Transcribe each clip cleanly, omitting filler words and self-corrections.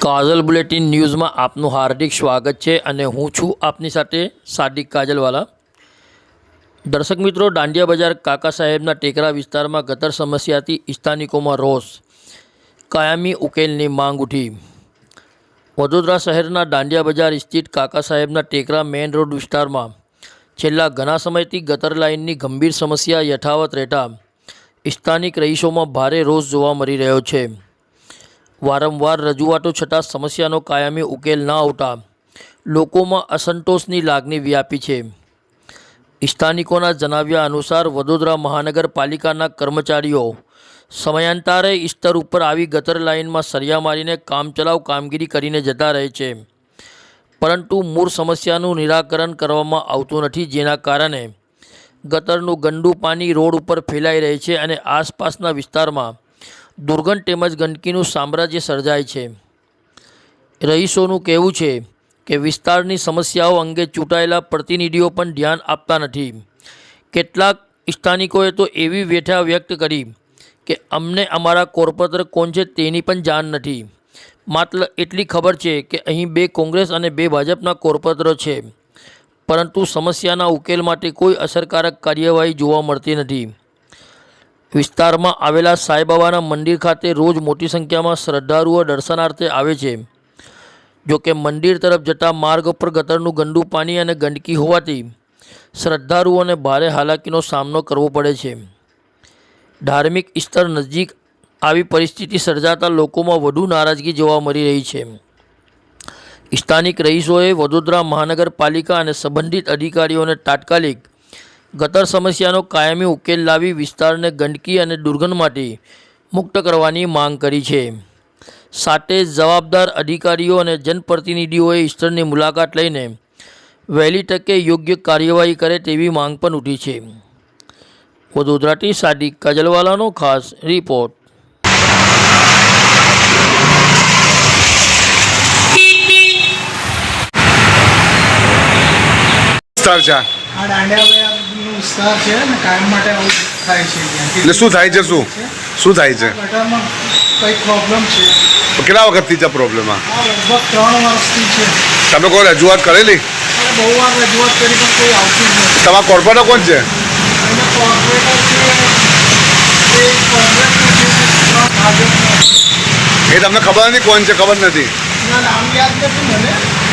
કાજલ bulletin ન્યૂઝમાં આપનું હાર્દિક સ્વાગત છે અને હું છું આપની સાથે સાદિક કાજલવાલા। દર્શક મિત્રો, દાંડિયા બજાર કાકા સાહેબના ટેકરા વિસ્તારમાં ગટર સમસ્યાથી સ્થાનિકોમાં રોષ, કાયમી ઉકેલની માંગ ઉઠી। વડોદરા શહેરના દાંડિયા બજાર સ્થિત કાકા સાહેબના ટેકરા મેઇન રોડ વિસ્તારમાં છેલ્લા ઘણા સમયથી ગટર લાઇનની ગંભીર સમસ્યા યથાવત રહેતા સ્થાનિક રહીશોમાં ભારે રોષ જોવા મળી રહ્યો છે। વારંવાર રજૂઆતો છતાં સમસ્યાનો કાયમી ઉકેલ ન આવતા લોકોમાં અસંતોષની લાગણી વ્યાપી છે। સ્થાનિકોના જણાવ્યા અનુસાર વડોદરા મહાનગરપાલિકાના કર્મચારીઓ સમયાંતરે સ્તર ઉપર આવી ગટર લાઇનમાં સળિયા મારીને કામચલાઉ કામગીરી કરીને જતા રહે છે, પરંતુ મૂળ સમસ્યાનું નિરાકરણ કરવામાં આવતું નથી, જેના કારણે ગટરનું ગંદુ પાણી રોડ ઉપર ફેલાઈ રહે છે અને આસપાસના વિસ્તારમાં દુર્ગંધ તેમજ ગંદકીનું સામ્રાજ્ય સર્જાય છે। રહીશોનું કહેવું છે કે વિસ્તારની સમસ્યાઓ અંગે ચૂંટાયેલા પ્રતિનિધિઓ પણ ધ્યાન આપતા નથી। કેટલાક સ્થાનિકોએ તો એવી વ્યથા વ્યક્ત કરી કે અમને અમારા કોર્પોરેટર કોણ છે તેની પણ જાણ નથી। માત્ર એટલી ખબર છે કે અહીં 2 કોંગ્રેસ અને 2 ભાજપના કોર્પોરેટરો છે, પરંતુ સમસ્યાના ઉકેલ માટે કોઈ અસરકારક કાર્યવાહી જોવા મળતી નથી। વિસ્તારમાં આવેલા સાંઈબાબાના મંદિર ખાતે રોજ મોટી સંખ્યામાં શ્રદ્ધાળુઓ દર્શનાર્થે આવે છે। જોકે મંદિર તરફ જતા માર્ગ પર ગટરનું ગંદુ પાણી અને ગંદકી હોવાથી શ્રદ્ધાળુઓને ભારે હાલાકીનો સામનો કરવો પડે છે। ધાર્મિક સ્થળ નજીક આવી પરિસ્થિતિ સર્જાતા લોકોમાં વધુ નારાજગી જોવા મળી રહી છે। સ્થાનિક રહીશોએ વડોદરા મહાનગરપાલિકા અને સંબંધિત અધિકારીઓને તાત્કાલિક ગટર સમસ્યાનો કાયમી ઉકેલ લાવી વિસ્તારને ગંદકી અને દુર્ગંધમાંથી મુક્ત કરવાની માંગ કરી છે। સાથે જવાબદાર અધિકારીઓ અને જનપ્રતિનિધિઓએ સ્થળની મુલાકાત લઈને વહેલી તકે યોગ્ય કાર્યવાહી કરે તેવી માંગ પણ ઉઠી છે। વડોદરાથી સાદિક કાજલવાલાનો ખાસ રિપોર્ટ। આ દાંડિયાનો વિસ્તાર છે ને, કાયમ માટે આવું થાય છે। એટલે શું થાય છે? શું થાય છે? ગટરમાં કંઈક પ્રોબ્લેમ છે। કેટલા વખતથી છે પ્રોબ્લેમ? આ લગભગ 3 વર્ષથી છે। તમે કોઈ રજૂઆત કરેલી? અને બહુ વાર રજૂઆત કરી પણ કોઈ આવતું જ નથી। તમારા કોર્પોરેટર કોણ છે? અને કોર્પોરેટર છે એ કોંગ્રેસનો છે, 3 ભાજપનો છે। એ તમને ખબર નથી કોણ છે? ખબર નથી? એના નામ યાદ નથી મને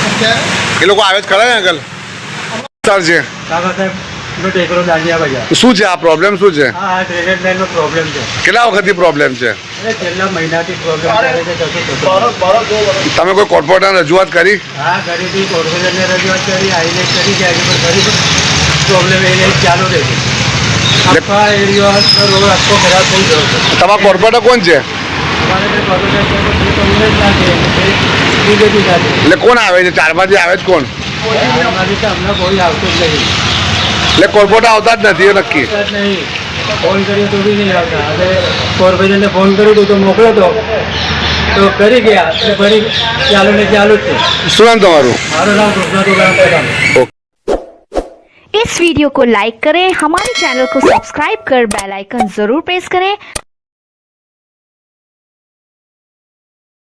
અત્યારે। એ લોકો આવે જ ખરા ને આગળ? સર છે કાકા સાહેબ નો ટેકરો દાંડિયા બજાર। શું છે આ પ્રોબ્લેમ? શું છે? આ ડ્રેનેજ લાઈનનો પ્રોબ્લેમ છે। કેટલા વખતથી પ્રોબ્લેમ છે? એટલે છેલ્લા મહિનાથી પ્રોબ્લેમ ચાલે છે। તમે કોઈ કોર્પોરેટરને રજૂઆત કરી? હા, કરી હતી, કોર્પોરેટરને રજૂઆત કરી, આઈને કરી છે, હજી પણ ફરી પ્રોબ્લેમ એને ચાલુ રહે છે। આખા એરિયાનો રોડ આખો ખરાબ થઈ ગયો છે। તમારા કોર્પોરેટર કોણ છે? અમારે જે કોર્પોરેટર છે તે કોંગ્રેસ ના છે, બીજેપી ના છે। એટલે કોણ આવે છે? 4 આવે જ કોણ? અમારી તો હમણાં કોઈ આવતું જ નહીં। એટલે કોર્પોરેટર આવતા જ નથી એ નક્કી? આવતા જ નહીં, ફોન કર્યો તો બી નહીં આવતા। હવે કોર્પોરેટરને ફોન કર્યો તો મોકલ્યો તો કરી ગયા, એટલે ફરી ચાલુ ને ચાલુ જ છે। શું નામ તમારું? મારું નામ કૃષ્ણ તુલારામ પ્રધાન। इस वीडियो को लाइक करें, हमारे चैनल को सब्सक्राइब कर बेल आइकन जरूर प्रेस करें